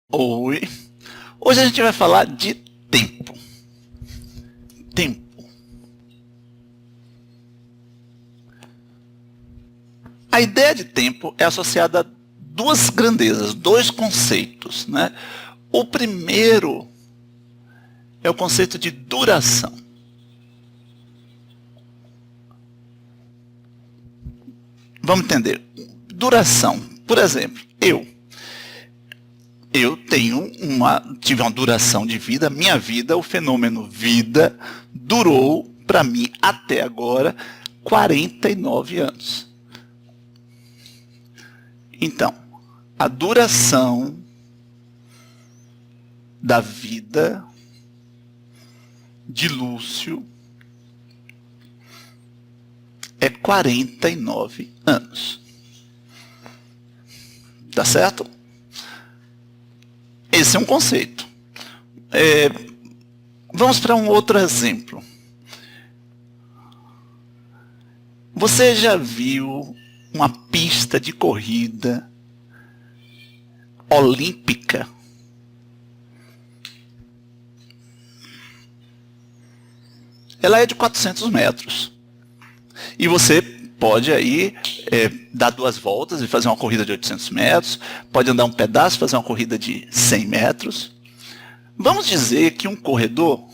Oi. Hoje a gente vai falar de tempo. Tempo. A ideia de tempo é associada a duas grandezas, dois conceitos, né? O primeiro é o conceito de duração. Vamos entender. Duração. Por exemplo, eu tive uma duração de vida, minha vida, o fenômeno vida, durou para mim até agora 49 anos. Então, a duração da vida de Lúcio é 49 anos. Tá certo? Esse é um conceito. Vamos para um outro exemplo. Você já viu uma pista de corrida olímpica? Ela é de 400 metros. E você pode aí dar duas voltas e fazer uma corrida de 800 metros, pode andar um pedaço e fazer uma corrida de 100 metros. Vamos dizer que um corredor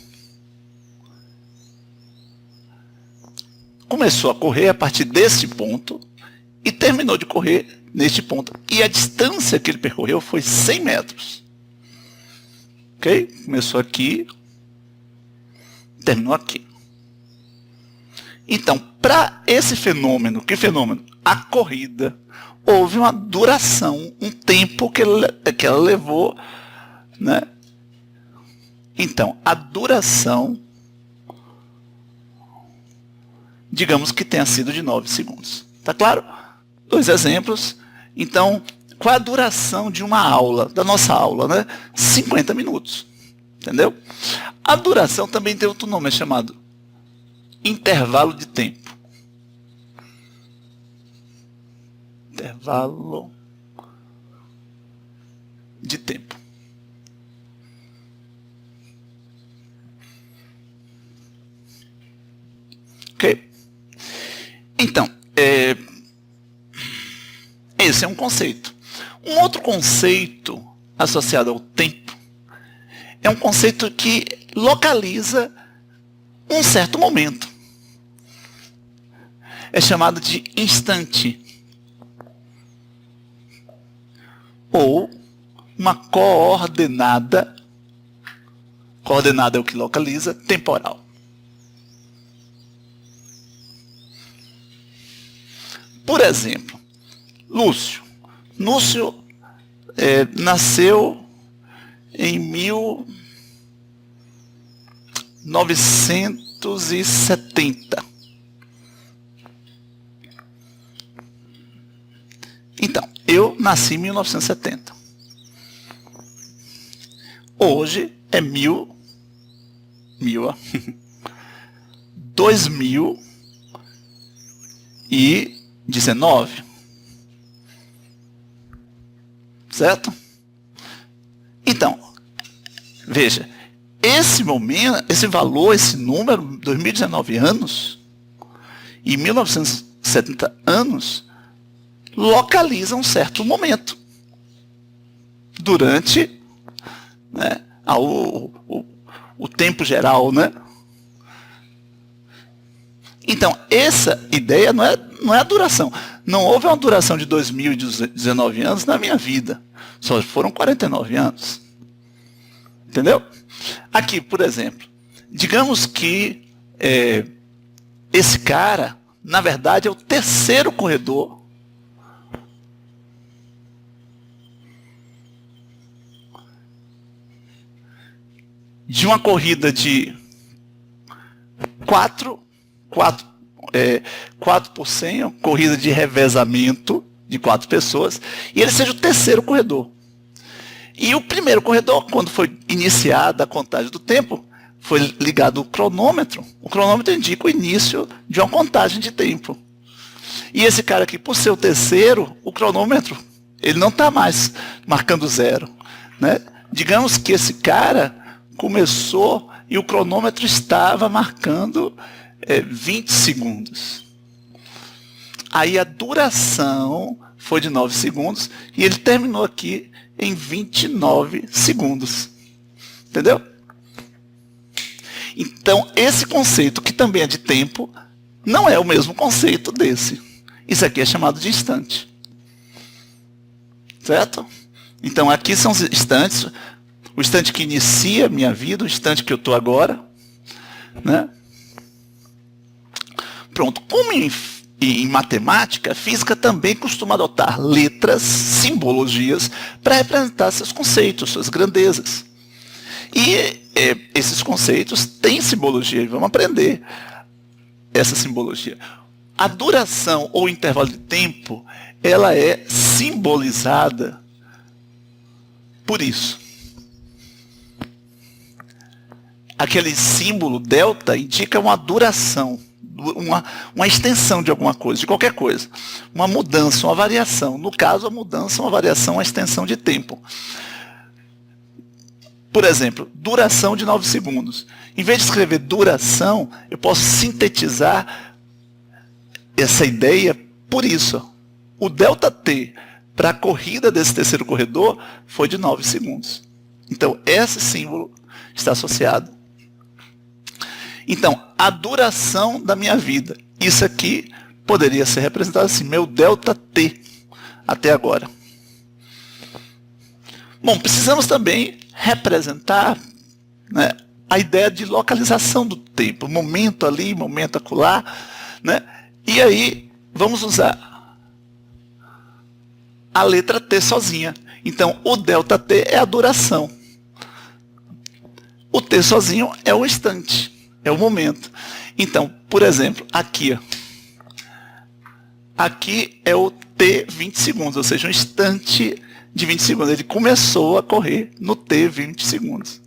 começou a correr a partir desse ponto e terminou de correr neste ponto. E a distância que ele percorreu foi 100 metros. Ok? Começou aqui, terminou aqui. Então, para esse fenômeno, que fenômeno? A corrida, houve uma duração, um tempo que ela levou, né? Então, a duração, digamos que tenha sido de 9 segundos. Tá claro? Dois exemplos. Então, qual a duração de uma aula, da nossa aula, né? 50 minutos. Entendeu? A duração também tem outro nome, é chamado intervalo de tempo. Intervalo de tempo. Ok? Então, esse é um conceito. Um outro conceito associado ao tempo é um conceito que localiza um certo momento. É chamado de instante. Ou uma coordenada. Coordenada é o que localiza, temporal. Por exemplo, Lúcio. Lúcio nasceu em 1970. Então, eu nasci em 1970. Hoje é 2019. Certo? Então, veja, esse momento, esse valor, esse número, 2019 anos e 1970 anos, localiza um certo momento durante, né, o tempo geral, né? Então, essa ideia não é a duração. Não houve uma duração de 2019 anos na minha vida. Só foram 49 anos. Entendeu? Aqui, por exemplo, digamos que esse cara, na verdade, é o terceiro corredor de uma corrida de 4 por 100, corrida de revezamento de 4 pessoas, e ele seja o terceiro corredor. E o primeiro corredor, quando foi iniciada a contagem do tempo, foi ligado o cronômetro. O cronômetro indica o início de uma contagem de tempo. E esse cara aqui, por ser o terceiro, o cronômetro, ele não está mais marcando zero. né? Digamos que esse cara começou e o cronômetro estava marcando 20 segundos. Aí a duração foi de 9 segundos e ele terminou aqui em 29 segundos. Entendeu? Então, esse conceito, que também é de tempo, não é o mesmo conceito desse. Isso aqui é chamado de instante. Certo? Então, aqui são os instantes. O instante que inicia a minha vida, o instante que eu estou agora. Né? Pronto. Como em matemática, a física também costuma adotar letras, simbologias, para representar seus conceitos, suas grandezas. E esses conceitos têm simbologia, e vamos aprender essa simbologia. A duração ou intervalo de tempo, ela é simbolizada por isso. Aquele símbolo delta indica uma duração, uma extensão de alguma coisa, de qualquer coisa. Uma mudança, uma variação. No caso, a mudança, uma variação, uma extensão de tempo. Por exemplo, duração de 9 segundos. Em vez de escrever duração, eu posso sintetizar essa ideia por isso. O ΔT para a corrida desse terceiro corredor foi de 9 segundos. Então, esse símbolo está associado. Então, a duração da minha vida. Isso aqui poderia ser representado assim, meu ΔT até agora. Bom, precisamos também representar, né, a ideia de localização do tempo, momento ali, momento acolá, né? E aí vamos usar a letra T sozinha. Então, o ΔT é a duração. O T sozinho é o instante, é o momento. Então, por exemplo, aqui é o T 20 segundos, ou seja, um instante de 20 segundos. Ele começou a correr no T 20 segundos.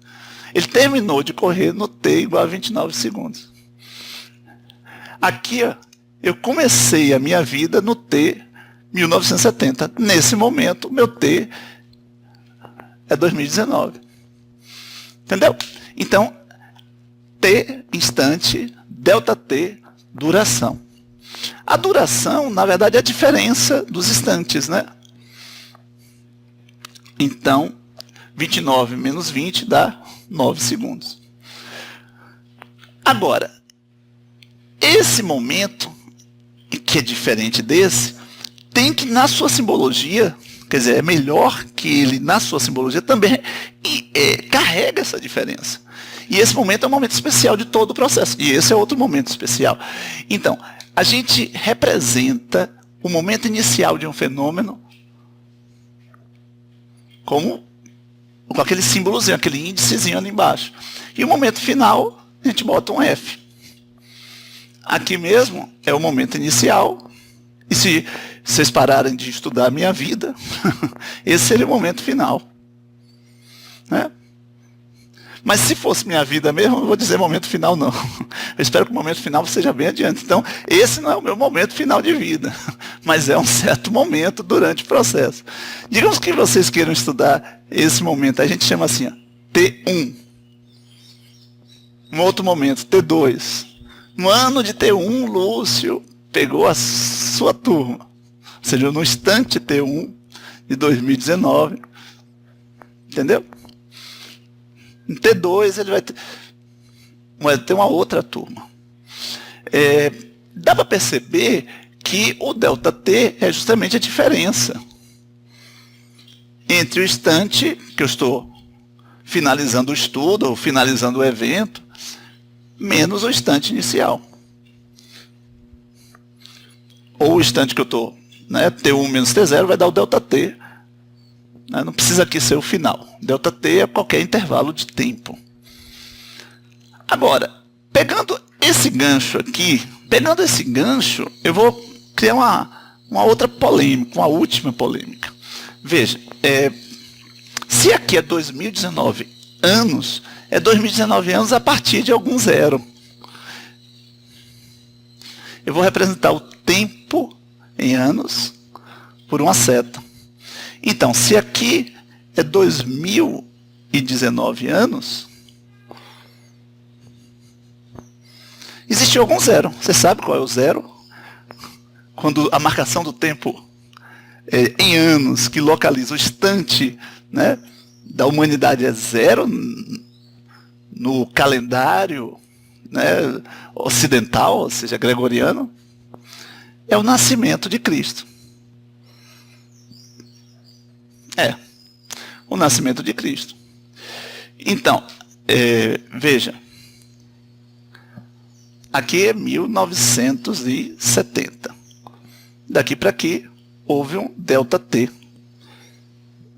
Ele terminou de correr no T igual a 29 segundos. Aqui, eu comecei a minha vida no T 1970. Nesse momento, meu T é 2019. Entendeu? Então, T, instante, ΔT, duração. A duração, na verdade, é a diferença dos instantes, né? Então, 29 menos 20 dá 9 segundos. Agora, esse momento, que é diferente desse, tem que, na sua simbologia, quer dizer, é melhor que ele, na sua simbologia, também carrega essa diferença. E esse momento é um momento especial de todo o processo. E esse é outro momento especial. Então, a gente representa o momento inicial de um fenômeno com aquele símbolozinho, aquele índicezinho ali embaixo. E o momento final, a gente bota um F. Aqui mesmo é o momento inicial. E se vocês pararem de estudar a minha vida, esse seria o momento final. Né? Mas se fosse minha vida mesmo, eu não vou dizer momento final, não. Eu espero que o momento final seja bem adiante. Então, esse não é o meu momento final de vida, mas é um certo momento durante o processo. Digamos que vocês queiram estudar esse momento, a gente chama assim, ó, T1. Um outro momento, T2. No ano de T1, Lúcio pegou a sua turma. Ou seja, no instante T1 de 2019. Entendeu? Em T2 ele vai ter uma outra turma. Dá para perceber que o ΔT é justamente a diferença entre o instante que eu estou finalizando o estudo, ou finalizando o evento, menos o instante inicial. Ou o instante que eu estou, né, T1 menos T0 vai dar o ΔT. Não precisa aqui ser o final. ΔT é qualquer intervalo de tempo. Agora, pegando esse gancho aqui, eu vou criar uma outra polêmica, uma última polêmica. Veja, se aqui é 2019 anos, é 2019 anos a partir de algum zero. Eu vou representar o tempo em anos por uma seta. Então, se aqui é 2019 anos, existiu algum zero. Você sabe qual é o zero? Quando a marcação do tempo em anos, que localiza o instante, né, da humanidade, é zero no calendário, né, ocidental, ou seja, gregoriano, é o nascimento de Cristo. O nascimento de Cristo. Então, veja, aqui é 1970. Daqui para aqui houve um delta T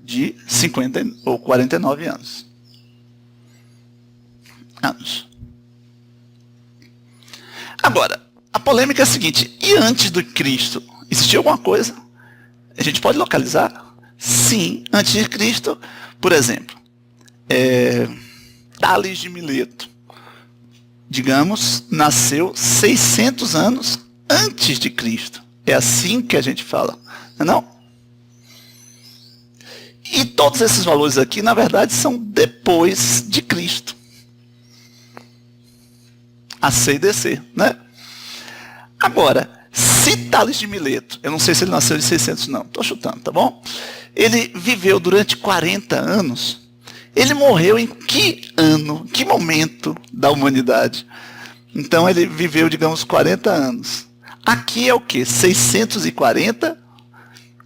de 50 ou 49 anos. Agora, a polêmica é a seguinte: e antes do Cristo, existiu alguma coisa? A gente pode localizar? Sim, antes de Cristo, por exemplo, Tales de Mileto, digamos, nasceu 600 anos antes de Cristo. É assim que a gente fala, não? E todos esses valores aqui, na verdade, são depois de Cristo. AC e DC, né? Agora, se Tales de Mileto, eu não sei se ele nasceu em 600 não, estou chutando, tá bom? Ele viveu durante 40 anos, ele morreu em que ano, que momento da humanidade? Então ele viveu, digamos, 40 anos. Aqui é o quê? 640?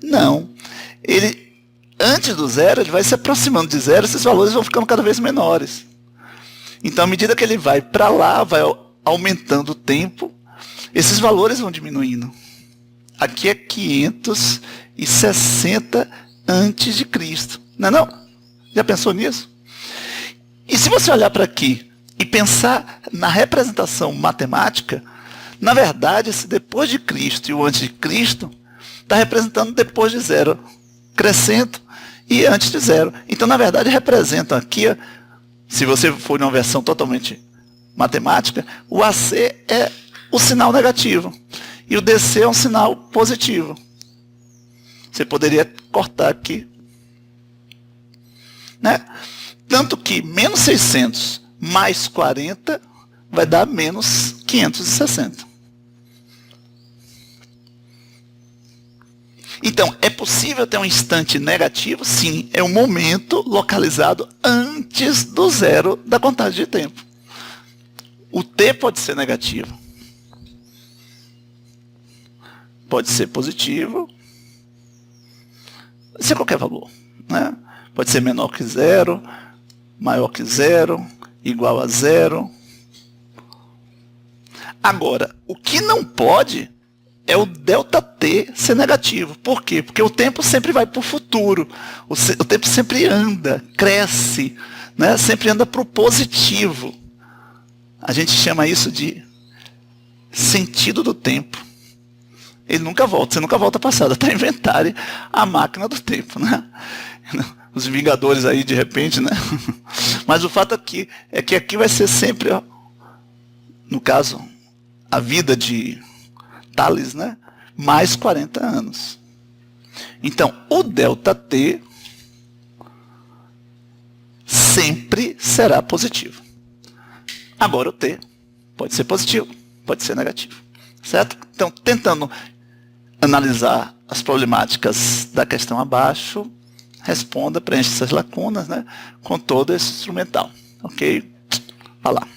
Não. Ele, antes do zero, ele vai se aproximando de zero, esses valores vão ficando cada vez menores. Então, à medida que ele vai para lá, vai aumentando o tempo, esses valores vão diminuindo. Aqui é 560 antes de Cristo. Não é não? Já pensou nisso? E se você olhar para aqui e pensar na representação matemática, na verdade, esse depois de Cristo e o antes de Cristo está representando depois de zero, crescendo, e antes de zero. Então, na verdade, representam aqui, se você for em uma versão totalmente matemática, o AC é o sinal negativo e o DC é um sinal positivo. Você poderia cortar aqui, né? Tanto que menos 600 mais 40 vai dar menos 560. Então, é possível ter um instante negativo? Sim, é um momento localizado antes do zero da contagem de tempo. O T pode ser negativo. Pode ser positivo. Pode ser qualquer valor, né? Pode ser menor que zero, maior que zero, igual a zero. Agora, o que não pode é o ΔT ser negativo. Por quê? Porque o tempo sempre vai para o futuro. O tempo sempre anda, cresce, né? Sempre anda para o positivo. A gente chama isso de sentido do tempo. Ele nunca volta, você nunca volta passado. Até inventarem a máquina do tempo, né? Os Vingadores aí, de repente, né? Mas o fato aqui é que aqui vai ser sempre, ó, no caso, a vida de Tales, né? Mais 40 anos. Então, o ΔT sempre será positivo. Agora o T pode ser positivo, pode ser negativo. Certo? Então, tentando analisar as problemáticas da questão abaixo, responda, preencha essas lacunas, né, com todo esse instrumental. Ok? Vai lá.